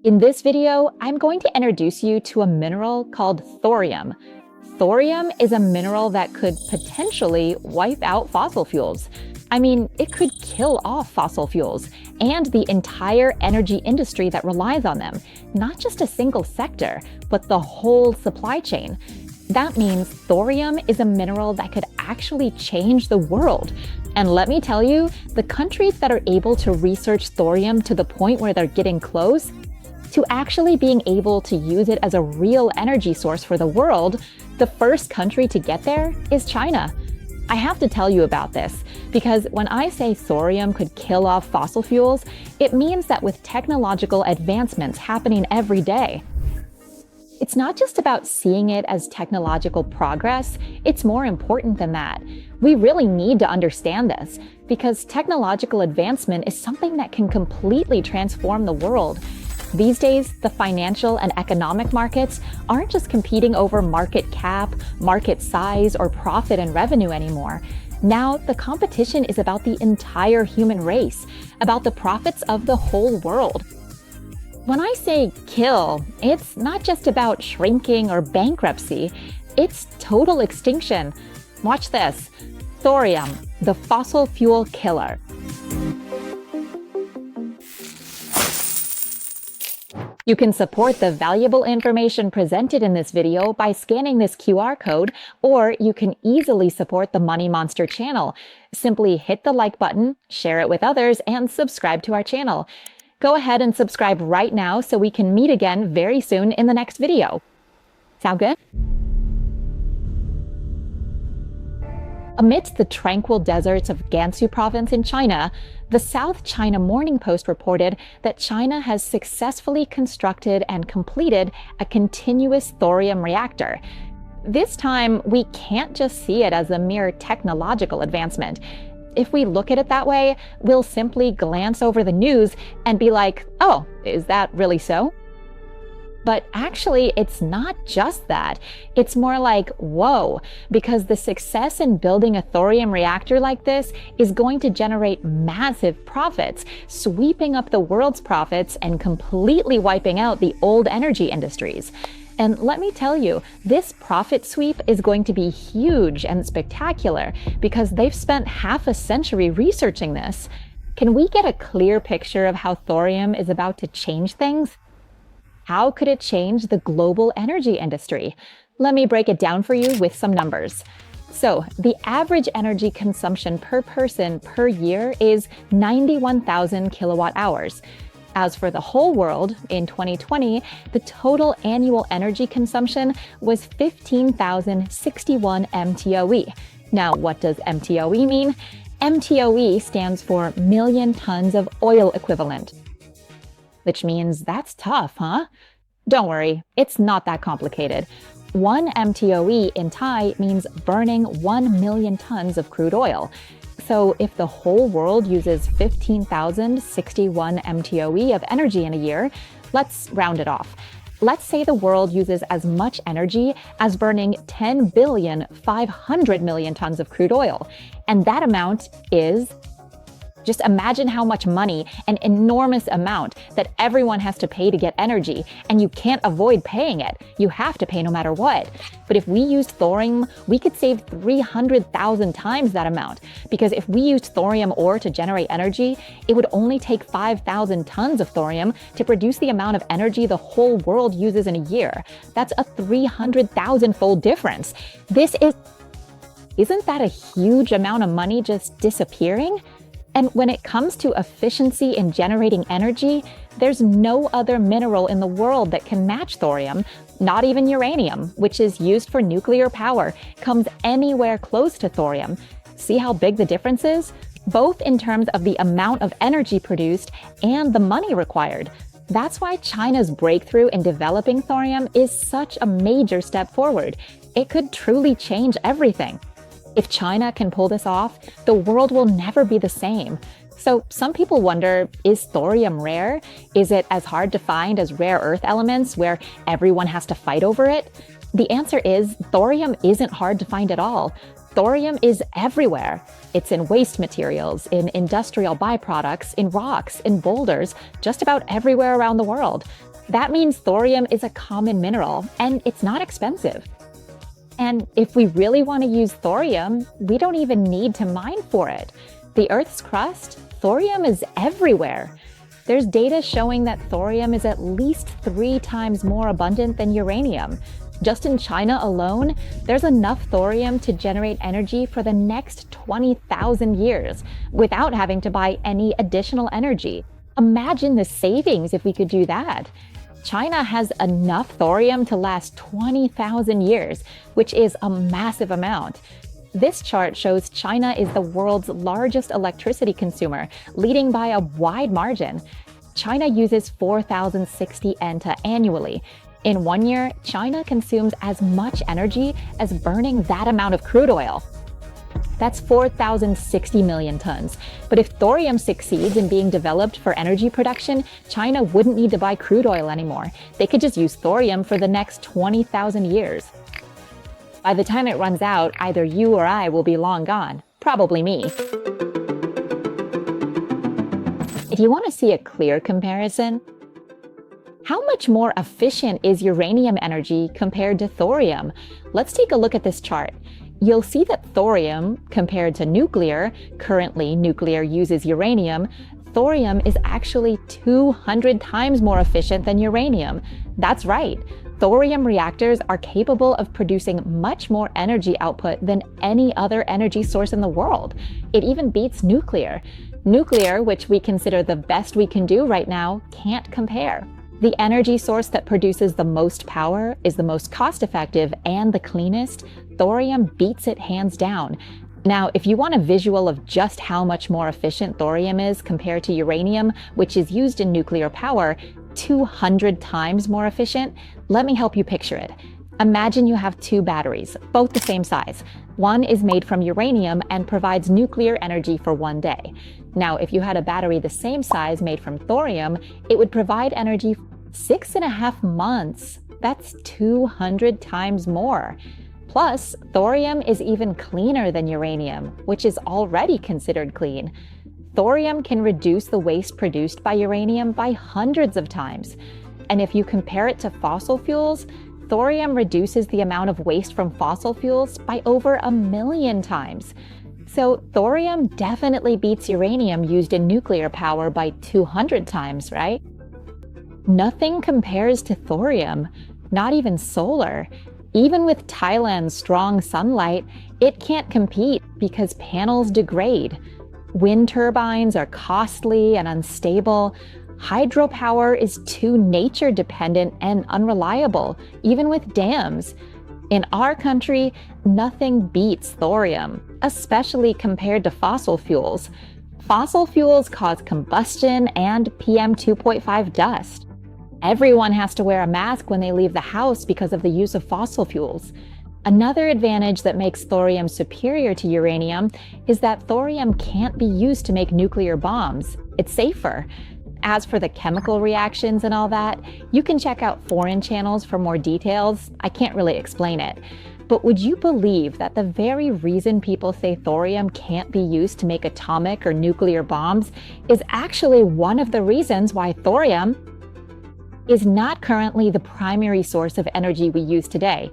In this video, I'm going to introduce you to a mineral called thorium. Thorium is a mineral that could potentially wipe out fossil fuels. I mean, it could kill off fossil fuels and the entire energy industry that relies on them, not just a single sector, but the whole supply chain. That means thorium is a mineral that could actually change the world. And let me tell you, the countries that are able to research thorium to the point where they're getting close to actually being able to use it as a real energy source for the world, the first country to get there is China. I have to tell you about this because when I say thorium could kill off fossil fuels, it means that with technological advancements happening every day, it's not just about seeing it as technological progress, it's more important than that. We really need to understand this because technological advancement is something that can completely transform the world. These days, the financial and economic markets aren't just competing over market cap, market size, or profit and revenue anymore. Now, the competition is about the entire human race, about the profits of the whole world. When I say kill, it's not just about shrinking or bankruptcy, it's total extinction. Watch this. Thorium, the fossil fuel killer. You can support the valuable information presented in this video by scanning this QR code, or you can easily support the Money Monster channel. Simply hit the like button, share it with others, and subscribe to our channel. Go ahead and subscribe right now so we can meet again very soon in the next video. Sound good? Amidst the tranquil deserts of Gansu province in China, the South China Morning Post reported that China has successfully constructed and completed a continuous thorium reactor. This time, we can't just see it as a mere technological advancement. If we look at it that way, we'll simply glance over the news and be like, oh, is that really so? But actually, it's not just that. It's more like, whoa, because the success in building a thorium reactor like this is going to generate massive profits, sweeping up the world's profits and completely wiping out the old energy industries. And let me tell you, this profit sweep is going to be huge and spectacular because they've spent half a century researching this. Can we get a clear picture of how thorium is about to change things? How could it change the global energy industry? Let me break it down for you with some numbers. So, the average energy consumption per person per year is 91,000 kilowatt hours. As for the whole world, in 2020, the total annual energy consumption was 15,061 MTOE. Now, what does MTOE mean? MTOE stands for million tons of oil equivalent. Which means that's tough, huh? Don't worry, it's not that complicated. 1 MTOE in Thai means burning 1 million tons of crude oil. So if the whole world uses 15,061 MTOE of energy in a year, let's round it off. Let's say the world uses as much energy as burning 10,500,000,000 tons of crude oil. And that amount is... just imagine how much money, an enormous amount, that everyone has to pay to get energy, and you can't avoid paying it. You have to pay no matter what. But if we used thorium, we could save 300,000 times that amount, because if we used thorium ore to generate energy, it would only take 5,000 tons of thorium to produce the amount of energy the whole world uses in a year. That's a 300,000-fold difference. Isn't that a huge amount of money just disappearing? And when it comes to efficiency in generating energy, there's no other mineral in the world that can match thorium, not even uranium, which is used for nuclear power, comes anywhere close to thorium. See how big the difference is? Both in terms of the amount of energy produced and the money required. That's why China's breakthrough in developing thorium is such a major step forward. It could truly change everything. If China can pull this off, the world will never be the same. So some people wonder, is thorium rare? Is it as hard to find as rare earth elements where everyone has to fight over it? The answer is thorium isn't hard to find at all. Thorium is everywhere. It's in waste materials, in industrial byproducts, in rocks, in boulders, just about everywhere around the world. That means thorium is a common mineral, and it's not expensive. And if we really want to use thorium, we don't even need to mine for it. The Earth's crust, thorium is everywhere. There's data showing that thorium is at least 3 times more abundant than uranium. Just in China alone, there's enough thorium to generate energy for the next 20,000 years without having to buy any additional energy. Imagine the savings if we could do that. China has enough thorium to last 20,000 years, which is a massive amount. This chart shows China is the world's largest electricity consumer, leading by a wide margin. China uses 4,060 enta annually. In 1 year, China consumes as much energy as burning that amount of crude oil. That's 4,060 million tons. But if thorium succeeds in being developed for energy production, China wouldn't need to buy crude oil anymore. They could just use thorium for the next 20,000 years. By the time it runs out, either you or I will be long gone. Probably me. If you want to see a clear comparison, how much more efficient is uranium energy compared to thorium? Let's take a look at this chart. You'll see that thorium, compared to nuclear, currently nuclear uses uranium, thorium is actually 200 times more efficient than uranium. That's right. Thorium reactors are capable of producing much more energy output than any other energy source in the world. It even beats nuclear. Nuclear, which we consider the best we can do right now, can't compare. The energy source that produces the most power, is the most cost-effective, and the cleanest. Thorium beats it hands down. Now, if you want a visual of just how much more efficient thorium is compared to uranium, which is used in nuclear power, 200 times more efficient, let me help you picture it. Imagine you have 2 batteries, both the same size. One is made from uranium and provides nuclear energy for 1 day. Now, if you had a battery the same size made from thorium, it would provide energy 6.5 months. That's 200 times more. Plus, thorium is even cleaner than uranium, which is already considered clean. Thorium can reduce the waste produced by uranium by hundreds of times. And if you compare it to fossil fuels, thorium reduces the amount of waste from fossil fuels by over 1,000,000 times. So thorium definitely beats uranium used in nuclear power by 200 times, right? Nothing compares to thorium, not even solar. Even with Thailand's strong sunlight, it can't compete because panels degrade. Wind turbines are costly and unstable. Hydropower is too nature-dependent and unreliable, even with dams. In our country, nothing beats thorium, especially compared to fossil fuels. Fossil fuels cause combustion and PM2.5 dust. Everyone has to wear a mask when they leave the house because of the use of fossil fuels. Another advantage that makes thorium superior to uranium is that thorium can't be used to make nuclear bombs. It's safer. As for the chemical reactions and all that, you can check out foreign channels for more details. I can't really explain it. But would you believe that the very reason people say thorium can't be used to make atomic or nuclear bombs is actually one of the reasons why thorium is not currently the primary source of energy we use today?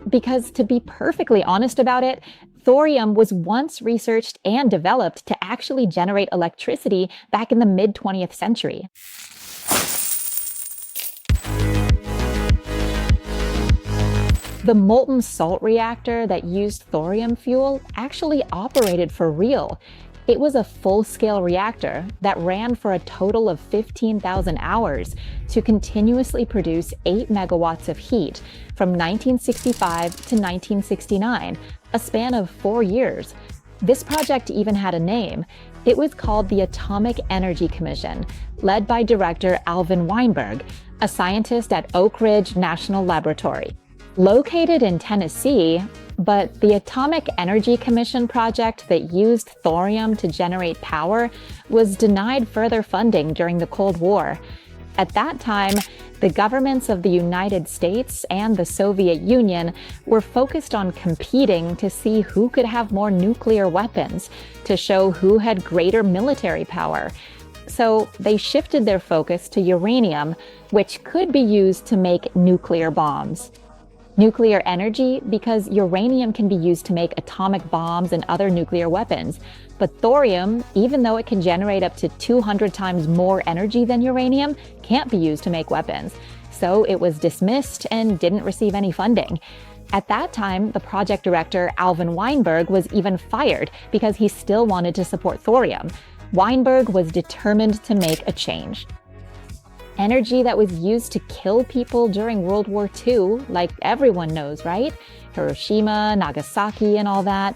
Because to be perfectly honest about it, thorium was once researched and developed to actually generate electricity back in the mid-20th century. The molten salt reactor that used thorium fuel actually operated for real. It was a full-scale reactor that ran for a total of 15,000 hours to continuously produce 8 megawatts of heat from 1965 to 1969, a span of 4 years. This project even had a name. It was called the Atomic Energy Commission, led by director Alvin Weinberg, a scientist at Oak Ridge National Laboratory. Located in Tennessee, but the Atomic Energy Commission project that used thorium to generate power was denied further funding during the Cold War. At that time, the governments of the United States and the Soviet Union were focused on competing to see who could have more nuclear weapons, to show who had greater military power. So they shifted their focus to uranium, which could be used to make nuclear bombs. Nuclear energy because uranium can be used to make atomic bombs and other nuclear weapons. But thorium, even though it can generate up to 200 times more energy than uranium, can't be used to make weapons. So it was dismissed and didn't receive any funding. At that time, the project director, Alvin Weinberg, was even fired because he still wanted to support thorium. Weinberg was determined to make a change. Energy that was used to kill people during World War II, like everyone knows, right? Hiroshima, Nagasaki, and all that.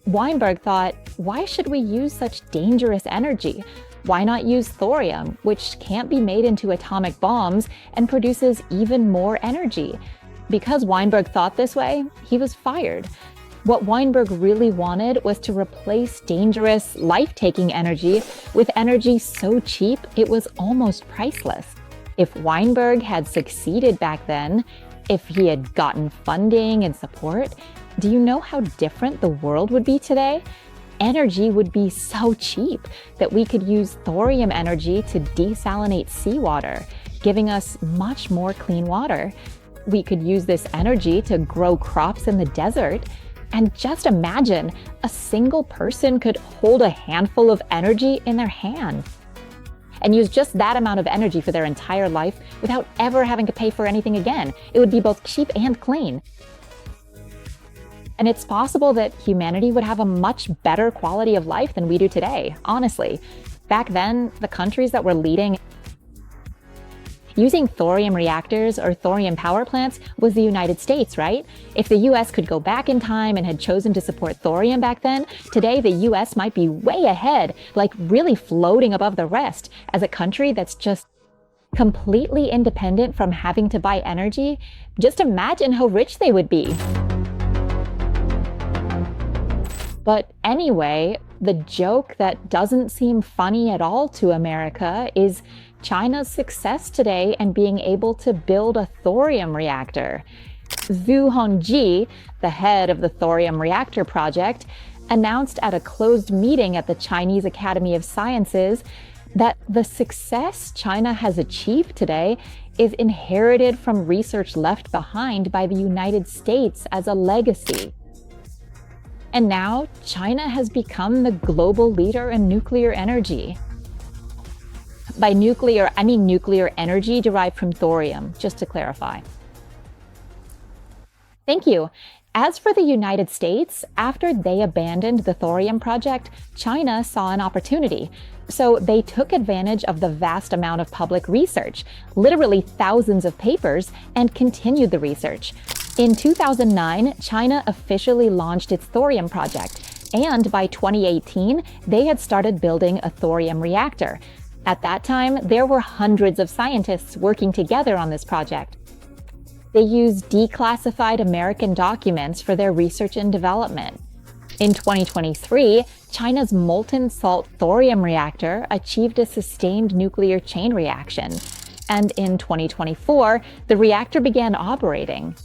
Weinberg thought, why should we use such dangerous energy? Why not use thorium, which can't be made into atomic bombs and produces even more energy? Because Weinberg thought this way, he was fired. What Weinberg really wanted was to replace dangerous, life-taking energy with energy so cheap it was almost priceless. If Weinberg had succeeded back then, if he had gotten funding and support, do you know how different the world would be today? Energy would be so cheap that we could use thorium energy to desalinate seawater, giving us much more clean water. We could use this energy to grow crops in the desert. And just imagine, a single person could hold a handful of energy in their hand and use just that amount of energy for their entire life without ever having to pay for anything again. It would be both cheap and clean. And it's possible that humanity would have a much better quality of life than we do today, honestly. Back then, the countries that were leading using thorium reactors or thorium power plants was the United States, right? If the US could go back in time and had chosen to support thorium back then, today the US might be way ahead, like really floating above the rest as a country that's just completely independent from having to buy energy. Just imagine how rich they would be. But anyway, the joke that doesn't seem funny at all to America is China's success today and being able to build a thorium reactor. Zhu Hongji, the head of the thorium reactor project, announced at a closed meeting at the Chinese Academy of Sciences that the success China has achieved today is inherited from research left behind by the United States as a legacy. And now, China has become the global leader in nuclear energy. By nuclear, I mean nuclear energy derived from thorium, just to clarify. Thank you. As for the United States, after they abandoned the thorium project, China saw an opportunity. So they took advantage of the vast amount of public research, literally thousands of papers, and continued the research. In 2009, China officially launched its thorium project, and by 2018, they had started building a thorium reactor. At that time, there were hundreds of scientists working together on this project. They used declassified American documents for their research and development. In 2023, China's molten salt thorium reactor achieved a sustained nuclear chain reaction. And in 2024, the reactor began operating.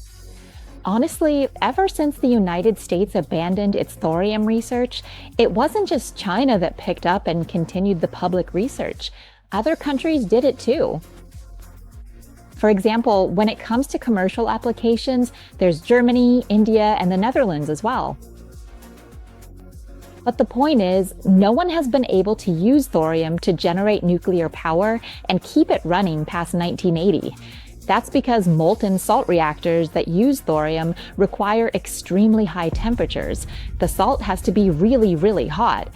Honestly, ever since the United States abandoned its thorium research, it wasn't just China that picked up and continued the public research. Other countries did it too. For example, when it comes to commercial applications, there's Germany, India, and the Netherlands as well. But the point is, no one has been able to use thorium to generate nuclear power and keep it running past 1980. That's because molten salt reactors that use thorium require extremely high temperatures. The salt has to be really, really hot.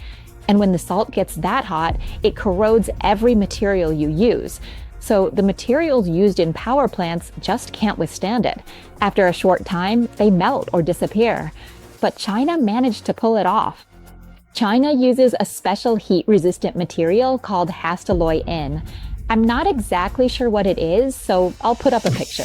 And when the salt gets that hot, it corrodes every material you use. So the materials used in power plants just can't withstand it. After a short time, they melt or disappear. But China managed to pull it off. China uses a special heat-resistant material called Hastelloy-N. I'm not exactly sure what it is, so I'll put up a picture.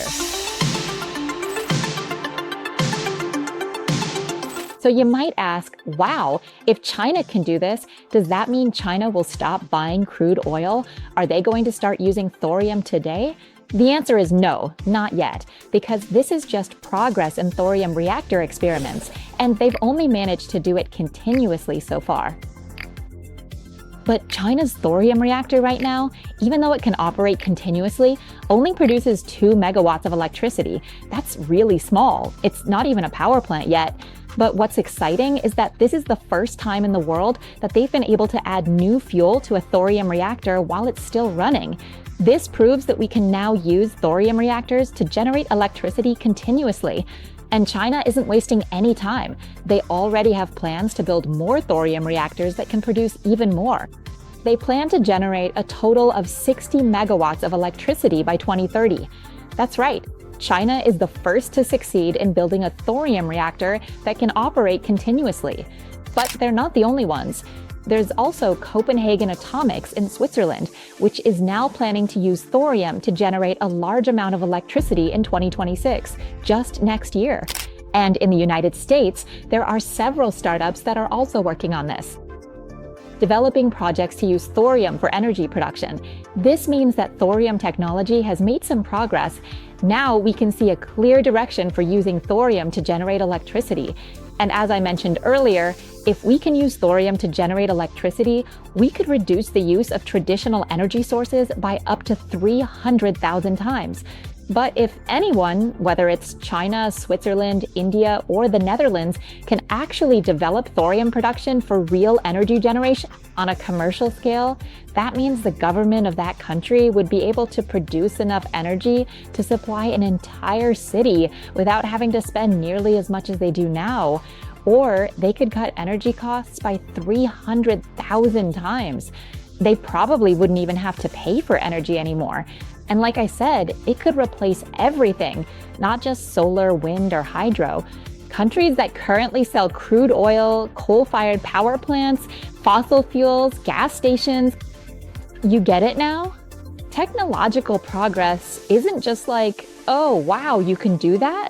So you might ask, wow, if China can do this, does that mean China will stop buying crude oil? Are they going to start using thorium today? The answer is no, not yet, because this is just progress in thorium reactor experiments, and they've only managed to do it continuously so far. But China's thorium reactor right now, even though it can operate continuously, only produces 2 megawatts of electricity. That's really small. It's not even a power plant yet. But what's exciting is that this is the first time in the world that they've been able to add new fuel to a thorium reactor while it's still running. This proves that we can now use thorium reactors to generate electricity continuously. And China isn't wasting any time. They already have plans to build more thorium reactors that can produce even more. They plan to generate a total of 60 megawatts of electricity by 2030. That's right. China is the first to succeed in building a thorium reactor that can operate continuously. But they're not the only ones. There's also Copenhagen Atomics in Switzerland, which is now planning to use thorium to generate a large amount of electricity in 2026, just next year. And in the United States, there are several startups that are also working on this, developing projects to use thorium for energy production. This means that thorium technology has made some progress. Now we can see a clear direction for using thorium to generate electricity. And as I mentioned earlier, if we can use thorium to generate electricity, we could reduce the use of traditional energy sources by up to 300,000 times. But if anyone, whether it's China, Switzerland, India, or the Netherlands, can actually develop thorium production for real energy generation on a commercial scale, that means the government of that country would be able to produce enough energy to supply an entire city without having to spend nearly as much as they do now. Or they could cut energy costs by 300,000 times. They probably wouldn't even have to pay for energy anymore. And like I said, it could replace everything, not just solar, wind, or hydro. Countries that currently sell crude oil, coal-fired power plants, fossil fuels, gas stations. You get it now? Technological progress isn't just like, oh, wow, you can do that?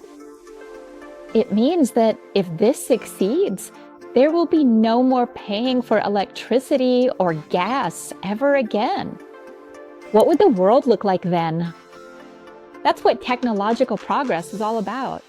It means that if this succeeds, there will be no more paying for electricity or gas ever again. What would the world look like then? That's what technological progress is all about.